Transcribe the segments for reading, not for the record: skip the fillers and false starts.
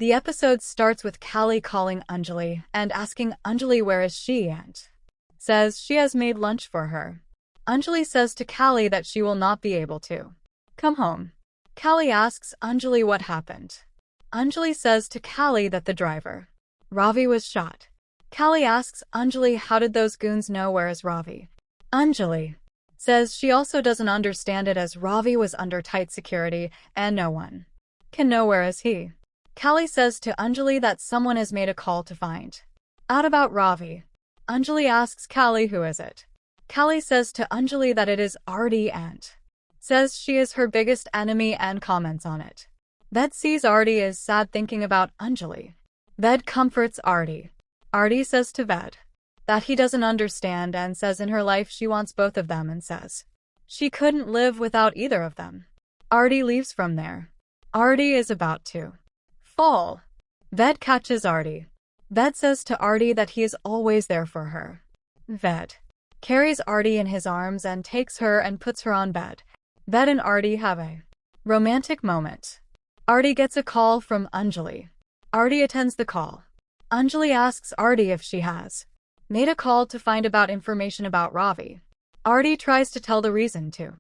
The episode starts with Callie calling Anjali and asking Anjali where is she and says she has made lunch for her. Anjali says to Callie that she will not be able to come home. Callie asks Anjali what happened. Anjali says to Callie that the driver, Ravi, was shot. Callie asks Anjali how did those goons know where is Ravi. Anjali says she also doesn't understand it as Ravi was under tight security and no one can know where is he. Callie says to Anjali that someone has made a call to find out about Ravi. Anjali asks Callie who is it. Callie says to Anjali that it is Arty and says she is her biggest enemy and comments on it. Ved sees Arty is sad thinking about Anjali. Ved comforts Arty. Arty says to Ved that he doesn't understand and says in her life she wants both of them and says she couldn't live without either of them. Arty leaves from there. Arty is about to fall. Ved catches Arty. Ved says to Arty that he is always there for her. Ved carries Arty in his arms and takes her and puts her on bed. Ved and Arty have a romantic moment. Arty gets a call from Anjali. Arty attends the call. Anjali asks Arty if she has made a call to find about information about Ravi. Arty tries to tell the reason to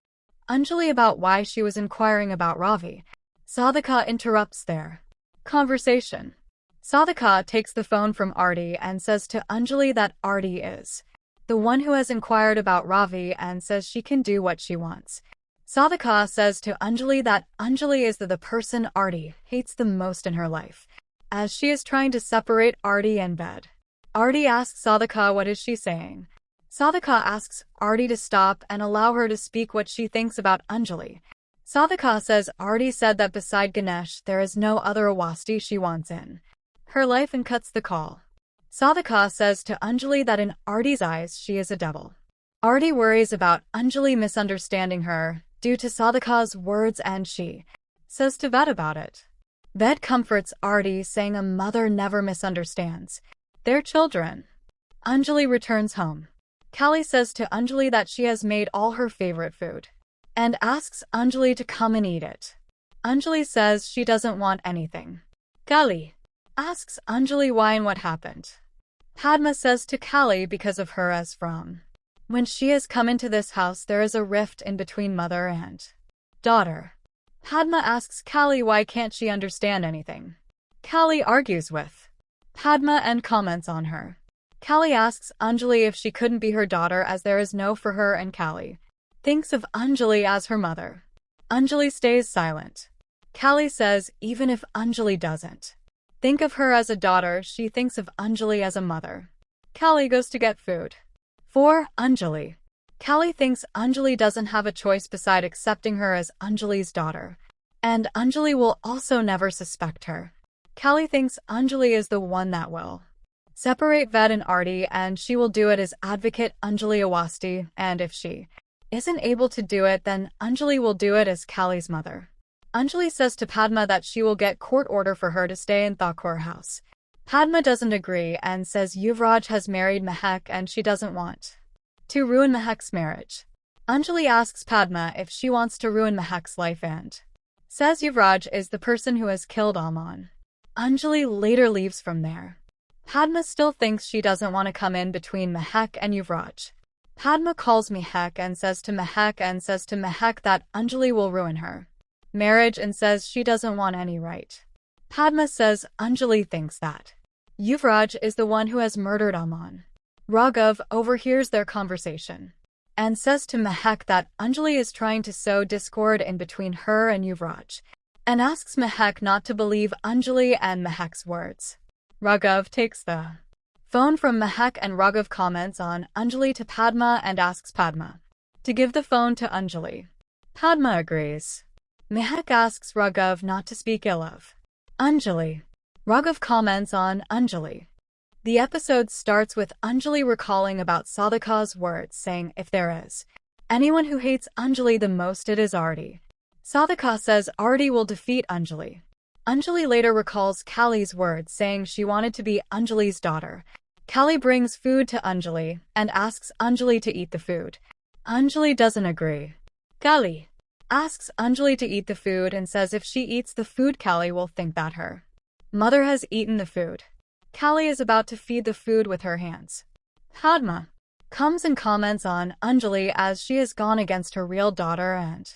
Anjali about why she was inquiring about Ravi. Sadhika interrupts their conversation. Sadhika takes the phone from Arty and says to Anjali that Arty is the one who has inquired about Ravi and says she can do what she wants. Sadhika says to Anjali that Anjali is the person Arty hates the most in her life, as she is trying to separate Arty and Ved. Arty asks Sadhika what is she saying. Sadhika asks Arty to stop and allow her to speak what she thinks about Anjali. Sadhika says Arty said that beside Ganesh there is no other Awasti she wants in her life and cuts the call. Sadhika says to Anjali that in Arty's eyes she is a devil. Arty worries about Anjali misunderstanding her due to Sadhika's words and she says to Ved about it. Ved comforts Arty saying a mother never misunderstands their children. Anjali returns home. Callie says to Anjali that she has made all her favorite food and asks Anjali to come and eat it. Anjali says she doesn't want anything. Callie asks Anjali why and what happened. Padma says to Callie because of her as from when she has come into this house there is a rift in between mother and daughter. Padma asks Callie why can't she understand anything. Callie argues with Padma and comments on her. Callie asks Anjali if she couldn't be her daughter as there is no for her and Callie thinks of Anjali as her mother. Anjali stays silent. Callie says even if Anjali doesn't think of her as a daughter, she thinks of Anjali as a mother. Callie goes to get food for Anjali. Callie thinks Anjali doesn't have a choice beside accepting her as Anjali's daughter, and Anjali will also never suspect her. Callie thinks Anjali is the one that will separate Ved and Arty and she will do it as advocate Anjali Awasti, and if she isn't able to do it then Anjali will do it as Callie's mother. Anjali says to Padma that she will get court order for her to stay in Thakur house. Padma doesn't agree and says Yuvraj has married Mehak and she doesn't want to ruin Mehak's marriage. Anjali asks Padma if she wants to ruin Mehak's life and says Yuvraj is the person who has killed Aman. Anjali later leaves from there. Padma still thinks she doesn't want to come in between Mehak and Yuvraj. Padma calls Mehak and says to Mehak that Anjali will ruin her marriage and says she doesn't want any right. Padma says Anjali thinks that Yuvraj is the one who has murdered Aman. Raghav overhears their conversation and says to Mehak that Anjali is trying to sow discord in between her and Yuvraj and asks Mehak not to believe Anjali and Mehak's words. Raghav takes the phone from Mehak and Raghav comments on Anjali to Padma and asks Padma to give the phone to Anjali. Padma agrees. Mehak asks Raghav not to speak ill of Anjali. Raghav comments on Anjali. The episode starts with Anjali recalling about Sadhika's words saying if there is anyone who hates Anjali the most it is Arty. Sadhika says Arty will defeat Anjali. Anjali later recalls Callie's words saying she wanted to be Anjali's daughter. Callie brings food to Anjali and asks Anjali to eat the food. Anjali doesn't agree. Callie asks Anjali to eat the food and says if she eats the food Callie will think that her Mother has eaten the food. Callie is about to feed the food with her hands. Padma comes and comments on Anjali as she has gone against her real daughter and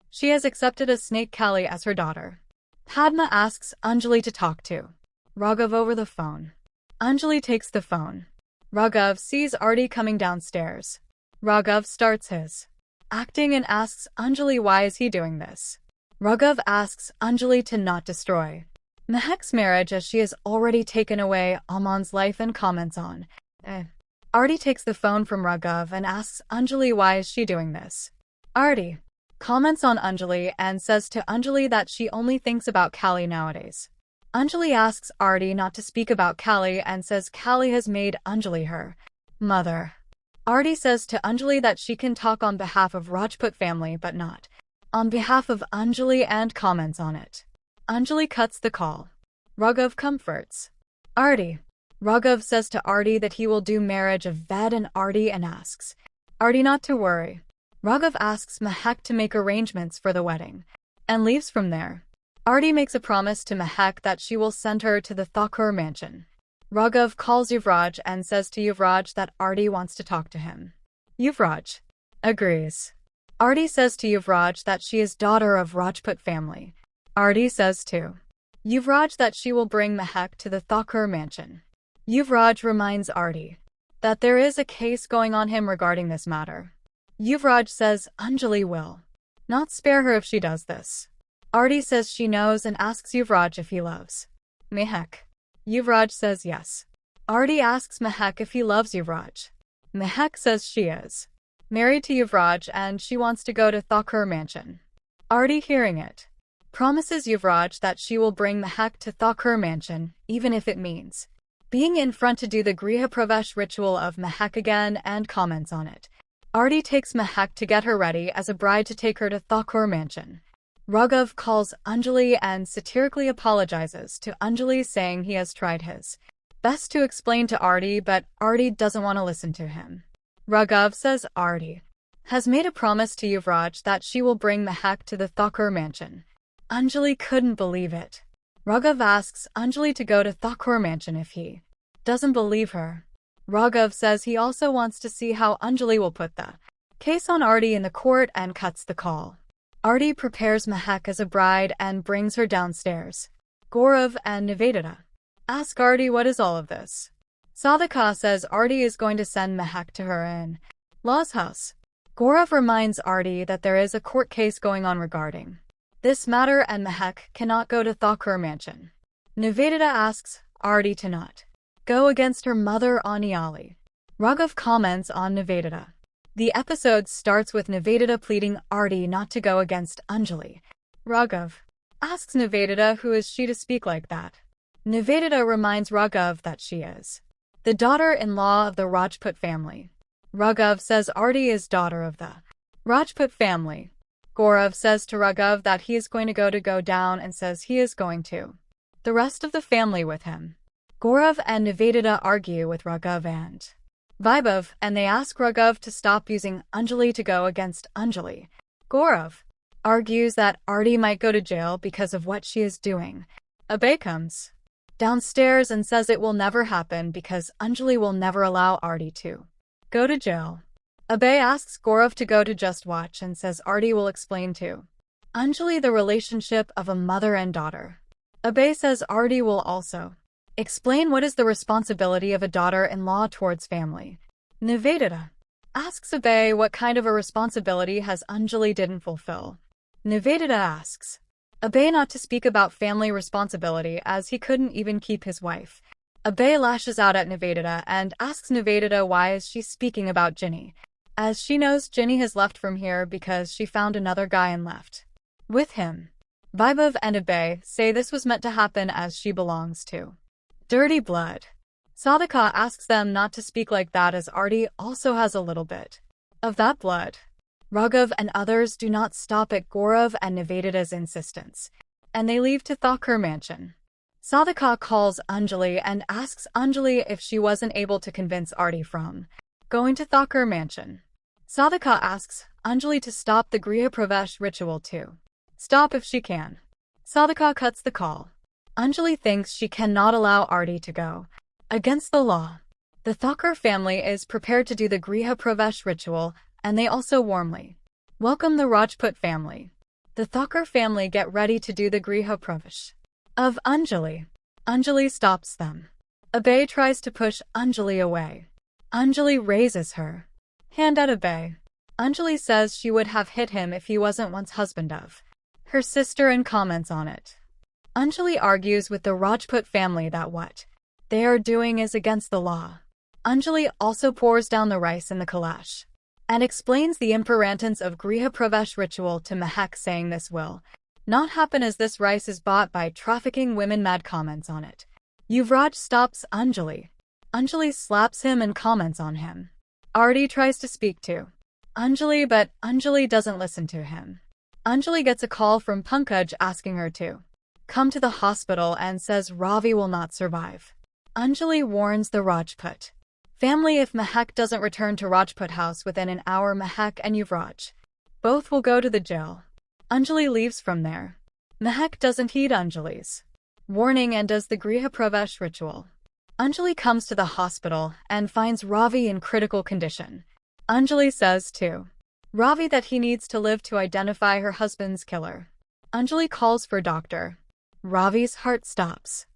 she has accepted a snake Callie as her daughter. Padma asks Anjali to talk to Raghav over the phone. Anjali takes the phone. Raghav sees Arty coming downstairs. Raghav starts his acting and asks Anjali why is he doing this. Raghav asks Anjali to not destroy Mehak's marriage as she has already taken away Aman's life and comments on Arty takes the phone from Raghav and asks Anjali why is she doing this. Arty comments on Anjali and says to Anjali that she only thinks about Callie nowadays. Anjali asks Arty not to speak about Callie and says Callie has made Anjali her mother. Arty says to Anjali that she can talk on behalf of Rajput family but not on behalf of Anjali and comments on it. Anjali cuts the call. Raghav comforts Arty. Raghav says to Arty that he will do marriage of Ved and Arty and asks Arty not to worry. Raghav asks Mehak to make arrangements for the wedding and leaves from there. Arty makes a promise to Mehak that she will send her to the Thakur mansion. Raghav calls Yuvraj and says to Yuvraj that Arty wants to talk to him. Yuvraj agrees. Arty says to Yuvraj that she is daughter of Rajput family. Arty says to Yuvraj that she will bring Mehak to the Thakur mansion. Yuvraj reminds Arty that there is a case going on him regarding this matter. Yuvraj says Anjali will not spare her if she does this. Arty says she knows and asks Yuvraj if he loves Mehak. Yuvraj says yes. Arty asks Mehak if he loves Yuvraj. Mehak says she is married to Yuvraj and she wants to go to Thakur mansion. Arty, hearing it, promises Yuvraj that she will bring Mehak to Thakur mansion, even if it means being in front to do the Griha Pravesh ritual of Mehak again, and comments on it. Arty takes Mehak to get her ready as a bride to take her to Thakur mansion. Raghav calls Anjali and satirically apologizes to Anjali, saying he has tried his best to explain to Arty, but Arty doesn't want to listen to him. Raghav says Arty has made a promise to Yuvraj that she will bring Mehak to the Thakur mansion. Anjali couldn't believe it. Raghav asks Anjali to go to Thakur mansion if he doesn't believe her. Raghav says he also wants to see how Anjali will put the case on Arty in the court and cuts the call. Arty prepares Mehak as a bride and brings her downstairs. Gaurav and Nivedita ask Arty what is all of this. Sadhika says Arty is going to send Mehak to her in-law's house. Gaurav reminds Arty that there is a court case going on regarding this matter and Mehak cannot go to Thakur mansion. Nivedita asks Arty to not go against her mother Anjali. Raghav comments on Nivedita. The episode starts with Nivedita pleading Arty not to go against Anjali. Raghav asks Nivedita who is she to speak like that. Nivedita reminds Raghav that she is the daughter-in-law of the Rajput family. Raghav says Arty is daughter of the Rajput family. Gaurav says to Raghav that he is going to go down and says he is going to the rest of the family with him. Gaurav and Nivedita argue with Raghav and Vaibhav, and they ask Raghav to stop using Anjali to go against Anjali. Gaurav argues that Arty might go to jail because of what she is doing. Abhay comes downstairs and says it will never happen because Anjali will never allow Arty to go to jail. Abhay asks Gaurav to go to Just Watch and says Arty will explain to Anjali the relationship of a mother and daughter. Abhay says Arty will also explain what is the responsibility of a daughter-in-law towards family. Nivedita asks Abhay what kind of a responsibility has Anjali didn't fulfill. Nivedita asks Abhay not to speak about family responsibility as he couldn't even keep his wife. Abhay lashes out at Nivedita and asks Nivedita why is she speaking about Ginny, as she knows Ginny has left from here because she found another guy and left with him. Vaibhav and Abhay say this was meant to happen as she belongs to dirty blood. Sadhika asks them not to speak like that as Arty also has a little bit of that blood. Raghav and others do not stop at Gaurav and Nivedita's insistence, and they leave to Thakur mansion. Sadhika calls Anjali and asks Anjali if she wasn't able to convince Arty from going to Thakur mansion. Sadhika asks Anjali to stop the Griha Pravesh ritual too. Stop if she can. Sadhika cuts the call. Anjali thinks she cannot allow Arty to go. Against the law. The Thakur family is prepared to do the Griha Pravesh ritual, and they also warmly welcome the Rajput family. The Thakur family get ready to do the Griha Pravesh of Anjali. Anjali stops them. Abhay tries to push Anjali away. Anjali raises her hand at Abhay. Anjali says she would have hit him if he wasn't once husband of her sister and comments on it. Anjali argues with the Rajput family that what they are doing is against the law. Anjali also pours down the rice in the kalash and explains the importance of Griha Pravesh ritual to Mahek, saying this will not happen as this rice is bought by trafficking women. Mad comments on it. Yuvraj stops Anjali. Anjali slaps him and comments on him. Arty tries to speak to Anjali, but Anjali doesn't listen to him. Anjali gets a call from Pankaj asking her to come to the hospital and says Ravi will not survive. Anjali warns the Rajput family if Mahek doesn't return to Rajput house within an hour, Mahek and Yuvraj both will go to the jail. Anjali leaves from there. Mahek doesn't heed Anjali's warning and does the Griha Pravesh ritual. Anjali comes to the hospital and finds Ravi in critical condition. Anjali says to Ravi that he needs to live to identify her husband's killer. Anjali calls for doctor. Ravi's heart stops.